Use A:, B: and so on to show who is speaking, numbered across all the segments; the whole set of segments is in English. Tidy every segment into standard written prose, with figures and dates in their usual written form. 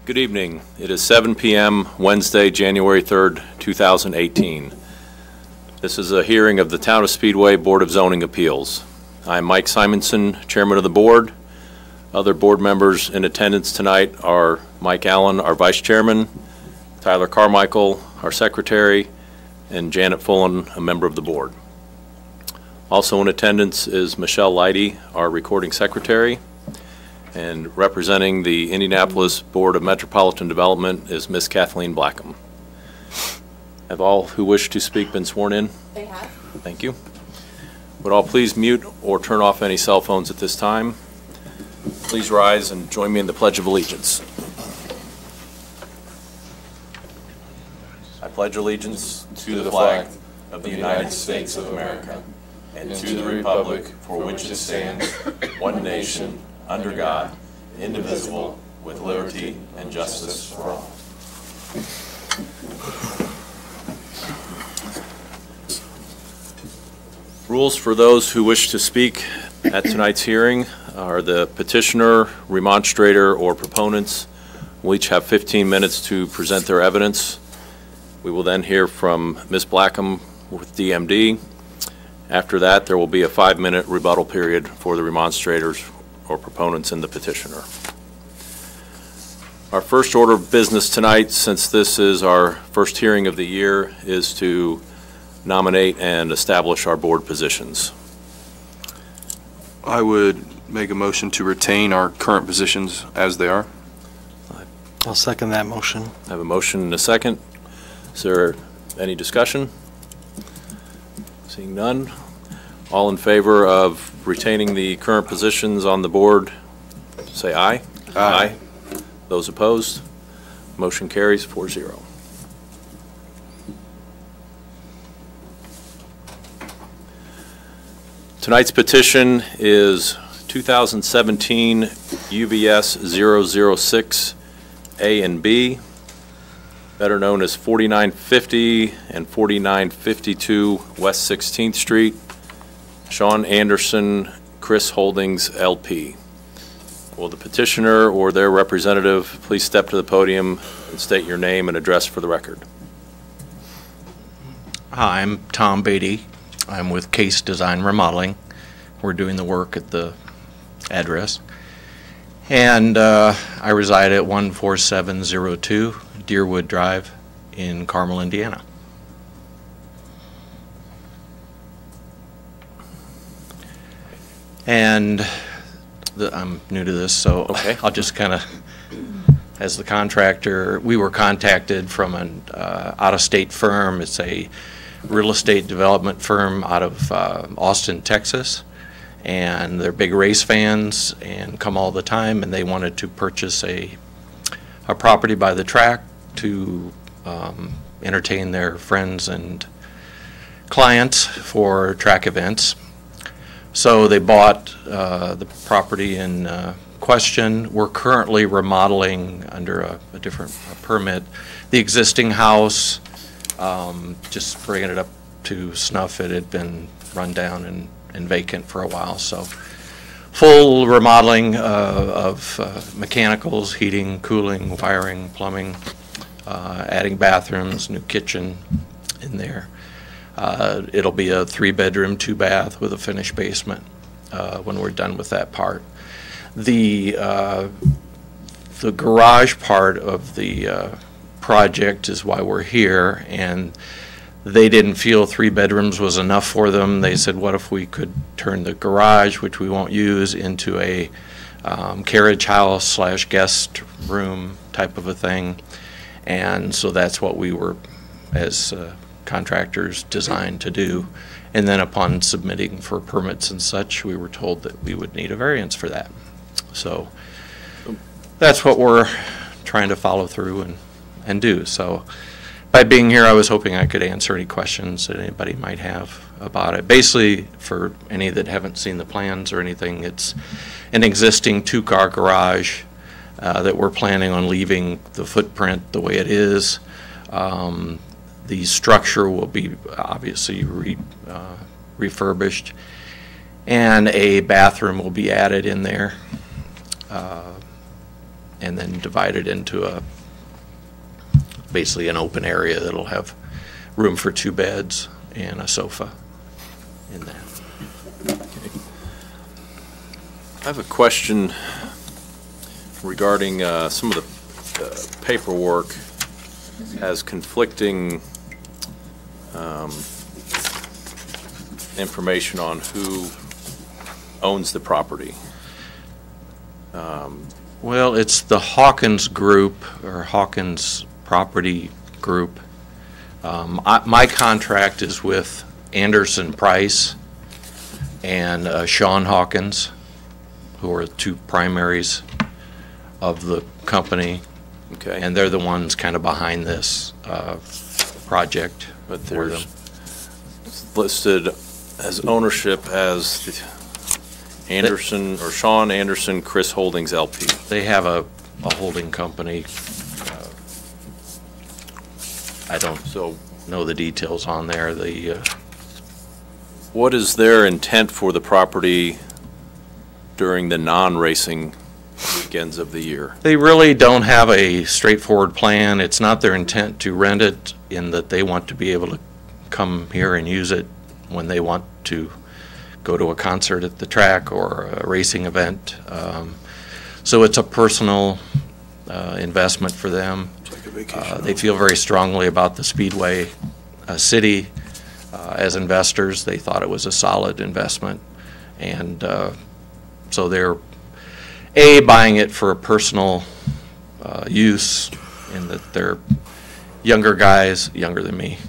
A: Good evening. It is 7 p.m. Wednesday, January 3rd, 2018. This is a hearing of the Town of Speedway Board of Zoning Appeals. I am Mike Simonson, Chairman of the Board. Other board members in attendance tonight are Mike Allen, our Vice Chairman, Tyler Carmichael, our Secretary, and Janet Fullen, a member of the Board. Also in attendance is Michelle Leidy, our Recording Secretary. And representing the Indianapolis Board of Metropolitan Development is Ms. Kathleen Black. Have all who wish to speak been sworn in?
B: They have.
A: Thank you. Would all please mute or turn off any cell phones at this time? Please rise and join me in the Pledge of Allegiance. I pledge allegiance to the flag of the United States of America and to the republic for which it stands, one nation, under God, indivisible, with liberty and justice for all. Rules for those who wish to speak at tonight's hearing are the petitioner, remonstrator, or proponents will each have 15 minutes to present their evidence. We will then hear from Ms. Blackham with DMD. After that, there will be a 5-minute rebuttal period for the remonstrators or proponents and the petitioner. Our first order of business tonight, since this is our first hearing of the year, is to nominate and establish our board positions.
C: I would make a motion to retain our current positions as they are.
D: I'll second that motion.
A: I have a motion and a second. Is there any discussion? Seeing none. All in favor of retaining the current positions on the board, say aye.
C: Aye.
A: Those opposed? Motion carries 4-0. Tonight's petition is 2017 UVS 006 A and B, better known as 4950 and 4952 West 16th Street, Sean Anderson, Chris Holdings, LP. Will the petitioner or their representative please step to the podium and state your name and address for the record?
E: Hi, I'm Tom Beatty. I'm with Case Design Remodeling. We're doing the work at the address. And I reside at 14702 Deerwood Drive in Carmel, Indiana. And I'm new to this, so okay. I'll just kind of, as the contractor, we were contacted from an out-of-state firm. It's a real estate development firm out of Austin, Texas, and they're big race fans and come all the time, and they wanted to purchase a property by the track to entertain their friends and clients for track events. So they bought the property in question. We're currently remodeling under a different permit the existing house, just bringing it up to snuff. It had been run down and vacant for a while. So full remodeling of mechanicals, heating, cooling, wiring, plumbing, adding bathrooms, new kitchen in there. It'll be a 3-bedroom, 2-bath with a finished basement when we're done with that part. The garage part of the project is why we're here, and they didn't feel 3 bedrooms was enough for them. They said, what if we could turn the garage, which we won't use, into a carriage house / guest room type of a thing. And so that's what we were, as contractors, designed to do. And then upon submitting for permits and such, we were told that we would need a variance for that. So that's what we're trying to follow through and do. So by being here, I was hoping I could answer any questions that anybody might have about it. Basically, for any that haven't seen the plans or anything, it's an existing 2-car garage that we're planning on leaving the footprint the way it is. The structure will be obviously refurbished, and a bathroom will be added in there. and then divide it into basically an open area that'll have room for 2 beds and a sofa in that.
A: I have a question regarding some of the paperwork has conflicting information on who owns the property.
E: Well, it's the Hawkins Group, or Hawkins Property Group. My contract is with Anderson Price and Sean Hawkins, who are the 2 primaries of the company.
A: Okay.
E: And they're the ones kind of behind this project.
A: But there's listed as ownership as the Anderson, or Sean Anderson Chris Holdings LP.
E: They have a holding company. I don't know the details on there.
A: What is their intent for the property during the non-racing weekends of the year?
E: They really don't have a straightforward plan. It's not their intent to rent it, in that they want to be able to come here and use it when they want to go to a concert at the track or a racing event. So it's a personal investment for them.
C: It's like a vacation.
E: They feel very strongly about the Speedway city as investors. They thought it was a solid investment, and so they're buying it for a personal use, in that they're younger guys, younger than me,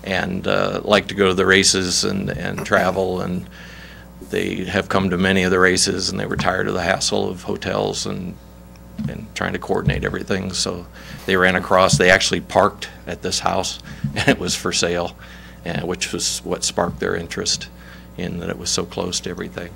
E: and like to go to the races and travel, and they have come to many of the races, and they were tired of the hassle of hotels and trying to coordinate everything. So they ran across, they actually parked at this house, and it was for sale, which was what sparked their interest, in that it was so close to everything.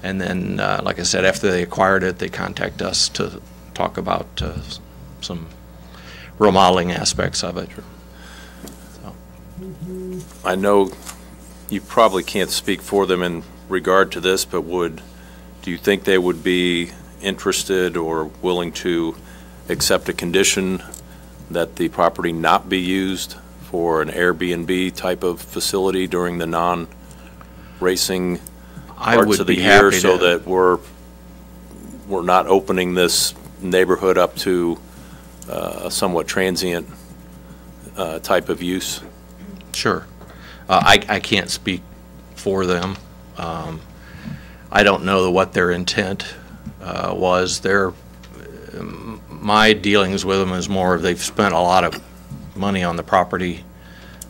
E: And then, like I said, after they acquired it, they contacted us to talk about some remodeling aspects of it. So.
A: I know you probably can't speak for them in regard to this, but do you think they would be interested or willing to accept a condition that the property not be used for an Airbnb type of facility during the non-racing parts of the year, so that we're not opening this neighborhood up to a somewhat transient type of use?
E: Sure. I can't speak for them. I don't know what their intent was. My dealings with them is more of, they've spent a lot of money on the property.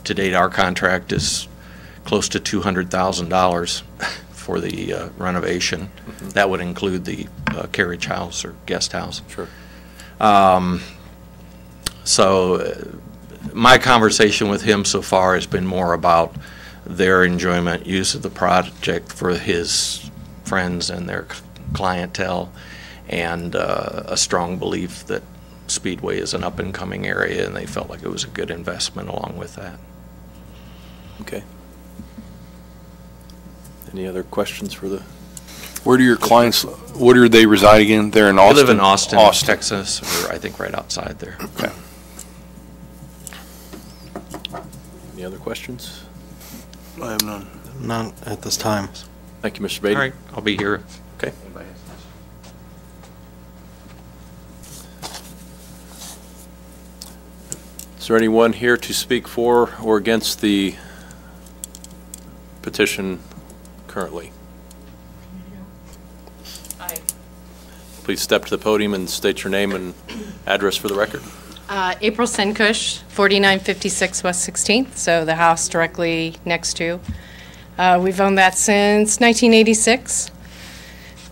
E: To date, our contract is close to $200,000 for the renovation. Mm-hmm. That would include the carriage house or guest house.
A: Sure.
E: So my conversation with him so far has been more about their enjoyment, use of the project for his friends and their clientele, and a strong belief that Speedway is an up-and-coming area, and they felt like it was a good investment along with that.
A: Okay. Any other questions for the?
C: Where do your clients, where do they reside again? They're in Austin?
E: They live in Austin, Texas, or I think right outside there.
C: Okay.
A: Any other questions?
C: I have none.
D: None at this time.
A: Thank you, Mr. Beatty.
E: All right, I'll be here.
A: Okay. Is there anyone here to speak for or against the petition currently?
B: Aye.
A: Please step to the podium and state your name and address for the record.
B: April Koosh, 4956 West 16th, so the house directly next to. We've owned that since 1986.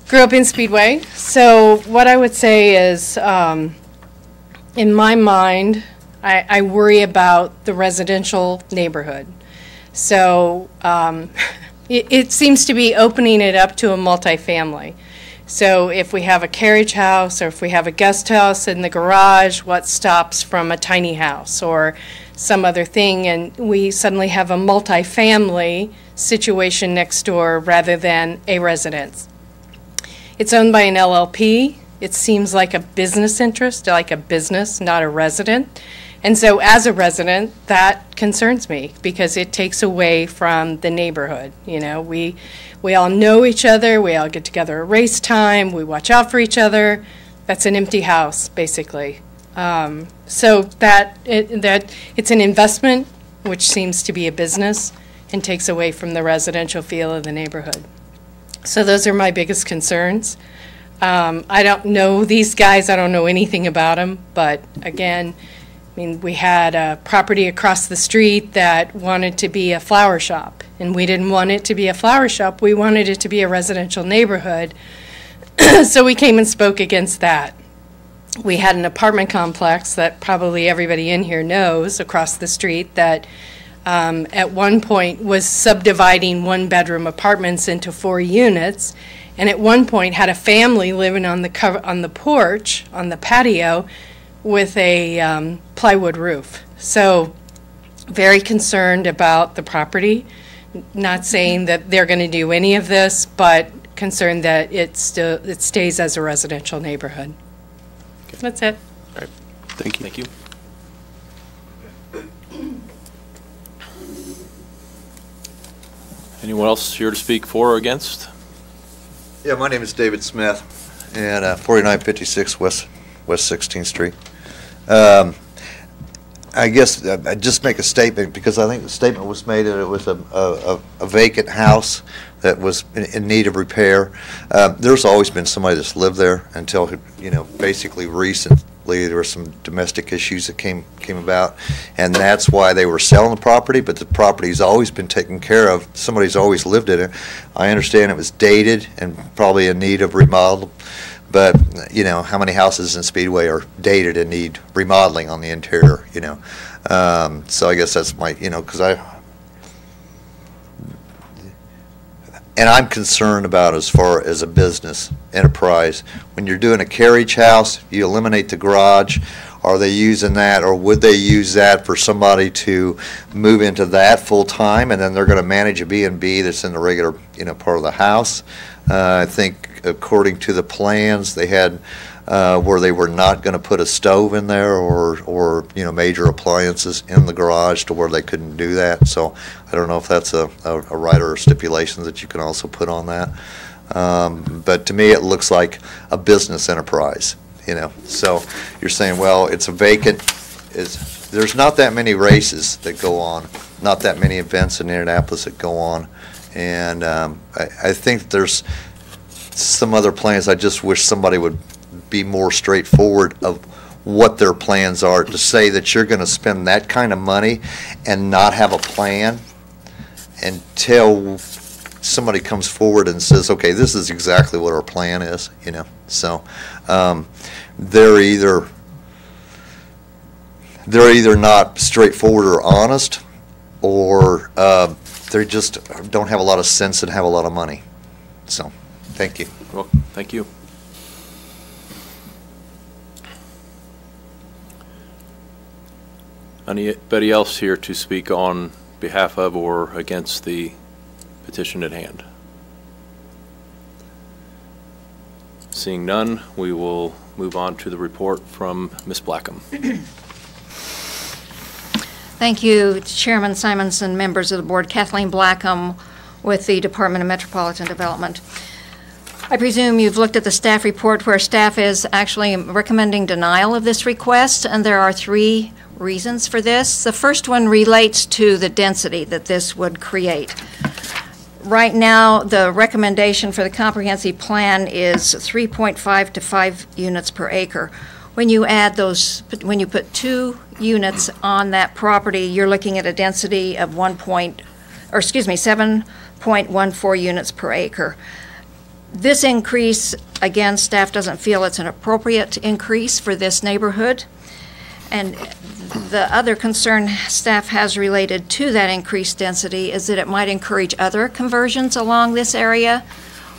B: Grew up in Speedway. So what I would say is, in my mind, I worry about the residential neighborhood. So it seems to be opening it up to a multifamily. So if we have a carriage house, or if we have a guest house in the garage, what stops from a tiny house or some other thing, and we suddenly have a multifamily situation next door rather than a residence. It's owned by an LLP. It seems like a business interest, like a business, not a resident. And so as a resident, that concerns me because it takes away from the neighborhood. You know, we all know each other, we all get together at race time, we watch out for each other. That's an empty house, basically. So it's an investment, which seems to be a business, and takes away from the residential feel of the neighborhood. So those are my biggest concerns. I don't know these guys, I don't know anything about them, but again, I mean, we had a property across the street that wanted to be a flower shop, and we didn't want it to be a flower shop, we wanted it to be a residential neighborhood, so we came and spoke against that. We had an apartment complex that probably everybody in here knows across the street that at one point was subdividing one-bedroom apartments into 4 units, and at one point had a family living on the porch, on the patio, with a plywood roof. So very concerned about the property. Not saying that they're going to do any of this, but concerned that it stays as a residential neighborhood. Okay. That's it.
A: All right.
C: Thank you.
A: Thank you. Anyone else here to speak for or against?
F: Yeah, my name is David Smith, and 4956 West 16th Street. I guess I'd just make a statement because I think the statement was made that it was a vacant house that was in need of repair. There's always been somebody that's lived there until, you know, basically recently there were some domestic issues that came about, and that's why they were selling the property, but the property's always been taken care of. Somebody's always lived in it. I understand it was dated and probably in need of remodel. But, you know, how many houses in Speedway are dated and need remodeling on the interior, you know? So I guess that's my, you know, because I'm concerned about as far as a business enterprise. When you're doing a carriage house, you eliminate the garage. Are they using that, or would they use that for somebody to move into that full time, and then they're going to manage a B&B that's in the regular, you know, part of the house? I think according to the plans they had where they were not going to put a stove in there or you know, major appliances in the garage to where they couldn't do that. So I don't know if that's a right or stipulations that you can also put on that. But to me it looks like a business enterprise, you know. So you're saying, well, it's a vacant, there's not that many races that go on, not that many events in Indianapolis that go on. And I think there's some other plans. I just wish somebody would be more straightforward of what their plans are. To say that you're going to spend that kind of money and not have a plan until somebody comes forward and says, okay, this is exactly what our plan is, you know. So they're either not straightforward or honest, or they just don't have a lot of sense and have a lot of money. So, thank you.
A: Well, thank you. Anybody else here to speak on behalf of or against the petition at hand? Seeing none, we will move on to the report from Ms. Blackham.
G: Thank you, Chairman Simonson, members of the board. Kathleen Blackham with the Department of Metropolitan Development. I presume you've looked at the staff report where staff is actually recommending denial of this request, and there are 3 reasons for this. The first one relates to the density that this would create. Right now, the recommendation for the comprehensive plan is 3.5 to 5 units per acre. When you add those, when you put 2 units on that property, you're looking at a density of 7.14 units per acre. This increase, again, staff doesn't feel it's an appropriate increase for this neighborhood. And the other concern staff has related to that increased density is that it might encourage other conversions along this area,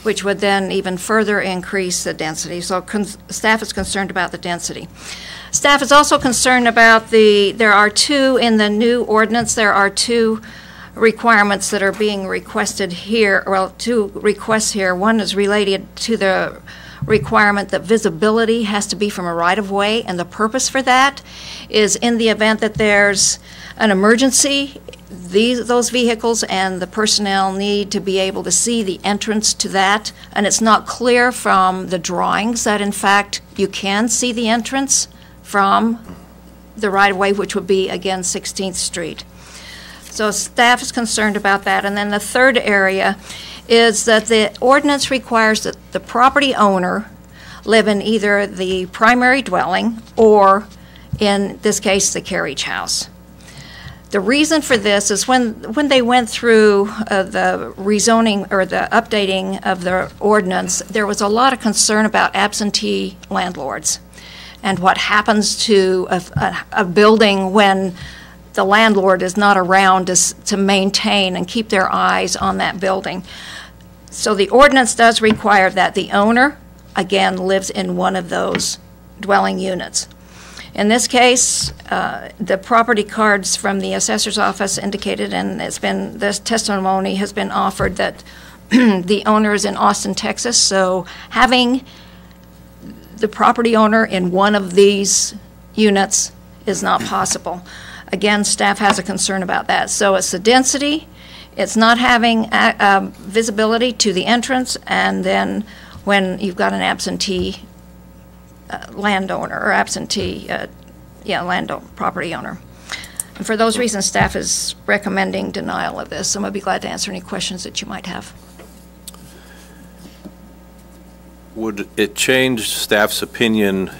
G: which would then even further increase the density. So staff is concerned about the density. Staff is also concerned about there are 2 in the new ordinance, there are 2 requirements that are being requested here, well, 2 requests here. One is related to the requirement that visibility has to be from a right-of-way, and the purpose for that is in the event that there's an emergency, those vehicles and the personnel need to be able to see the entrance to that, and it's not clear from the drawings that in fact you can see the entrance from the right-of-way, which would be, again, 16th Street. So staff is concerned about that. And then the third area is that the ordinance requires that the property owner live in either the primary dwelling or, in this case, the carriage house. The reason for this is when they went through the rezoning or the updating of the ordinance, there was a lot of concern about absentee landlords and what happens to a building when the landlord is not around to maintain and keep their eyes on that building. So the ordinance does require that the owner, again, lives in one of those dwelling units. In this case, the property cards from the assessor's office indicated, and this testimony has been offered, that the owner is in Austin, Texas, so having the property owner in one of these units is not possible. Again, staff has a concern about that. So it's the density, it's not having visibility to the entrance, and then when you've got an absentee landowner or absentee, property owner. And for those reasons, staff is recommending denial of this. I'm going to be glad to answer any questions that you might have.
A: Would it change staff's opinion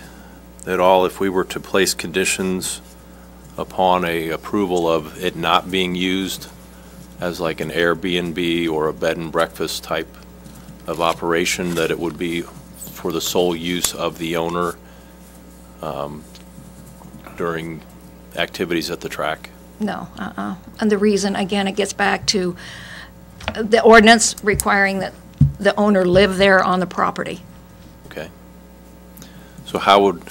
A: at all if we were to place conditions upon a approval of it not being used as like an Airbnb or a bed and breakfast type of operation, that it would be for the sole use of the owner during activities at the track?
G: No, And the reason, again, it gets back to the ordinance requiring that the owner live there on the property.
A: Okay. So how would,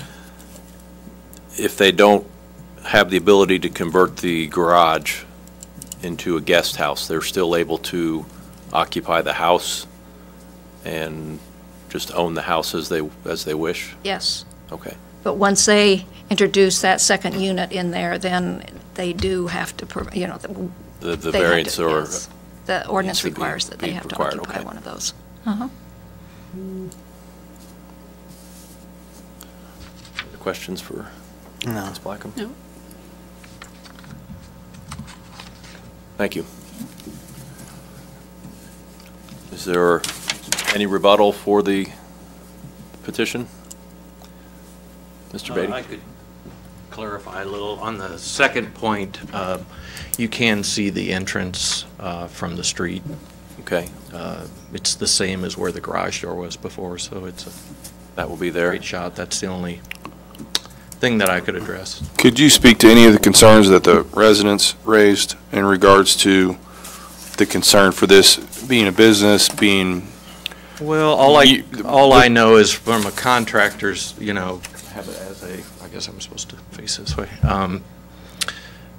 A: if they don't have the ability to convert the garage into a guest house, they're still able to occupy the house and just own the house as they wish?
G: Yes.
A: Okay.
G: But once they introduce that second unit in there, then they do have to,
A: The variance or
G: yes. The ordinance
A: needs to
G: requires that they
A: be
G: have to
A: required,
G: occupy
A: okay.
G: one of those.
A: questions for
D: No.
A: Ms. Blackham?
B: No.
A: Thank you. Is there any rebuttal for the petition? Mr. Beatty?
E: I could clarify a little. On the second point, you can see the entrance from the street.
A: Okay.
E: It's the same as where the garage door was before, so it's a
A: That will be there.
E: great shot. That's the only thing that I could address.
C: Could you speak to any of the concerns that the residents raised in regards to the concern for this being a business, being...
E: Well, all I know is from a contractor's, have it as a, I guess I'm supposed to face this way.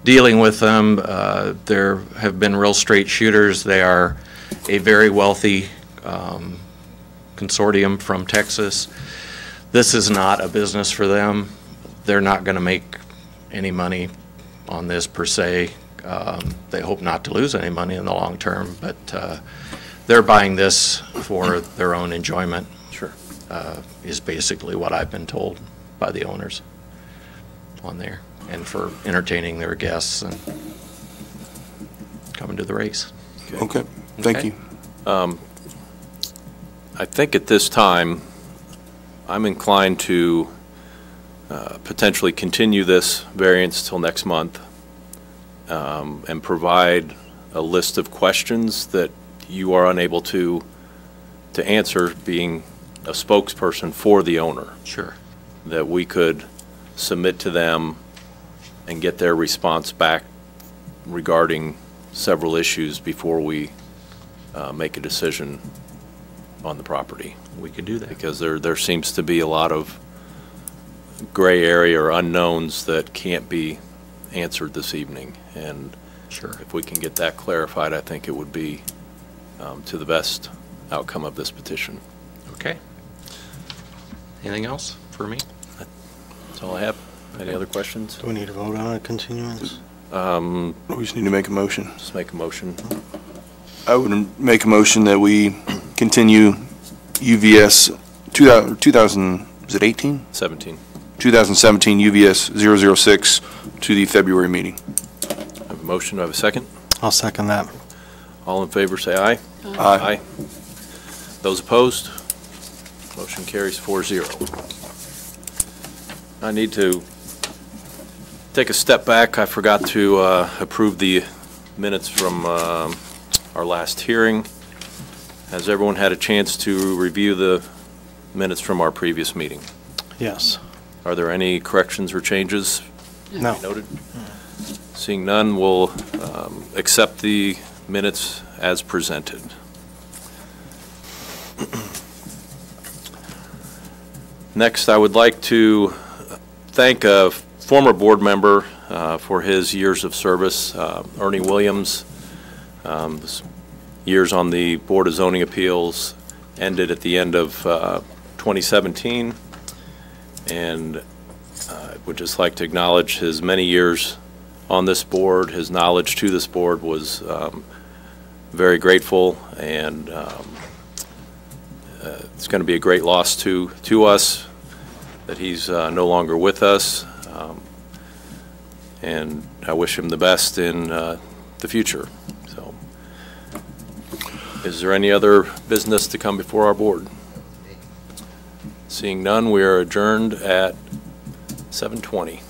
E: Dealing with them, there have been real straight shooters. They are a very wealthy consortium from Texas. This is not a business for them. They're not going to make any money on this per se. They hope not to lose any money in the long term, but they're buying this for their own enjoyment.
A: Sure.
E: Is basically what I've been told by the owners on there, and for entertaining their guests and coming to the race.
C: Okay, thank
A: Okay.
C: you.
A: I think at this time, I'm inclined to potentially continue this variance till next month and provide a list of questions that you are unable to answer, being a spokesperson for the owner,
E: Sure.
A: that we could submit to them and get their response back regarding several issues before we make a decision on the property.
E: We could do that.
A: Because there seems to be a lot of gray area or unknowns that can't be answered this evening. And
E: Sure.
A: if we can get that clarified, I think it would be to the best outcome of this petition.
E: Okay. Anything else for me?
A: That's all I have. Any other questions?
D: Do we need to vote on a continuance?
C: We just need to make a motion.
A: Just make a motion.
C: I would make a motion that we continue UVS 2000, is it 18?
A: 17.
C: 2017 UVS 006 to the February meeting.
A: I have a motion. Do I have a second?
D: I'll second that.
A: All in favor, say aye.
C: Aye.
A: Those opposed? Motion carries 4-0. I need to take a step back. I forgot to approve the minutes from our last hearing. Has everyone had a chance to review the minutes from our previous meeting?
D: Yes.
A: Are there any corrections or changes?
D: No.
A: Noted. Seeing none, we'll accept the minutes as presented. Next, I would like to thank a former board member for his years of service, Ernie Williams. His years on the Board of Zoning Appeals ended at the end of 2017, and I would just like to acknowledge his many years on this board. His knowledge to this board was very grateful, and it's going to be a great loss to us that he's no longer with us, and I wish him the best in the future. So, is there any other business to come before our board? Seeing none, we are adjourned at 7:20.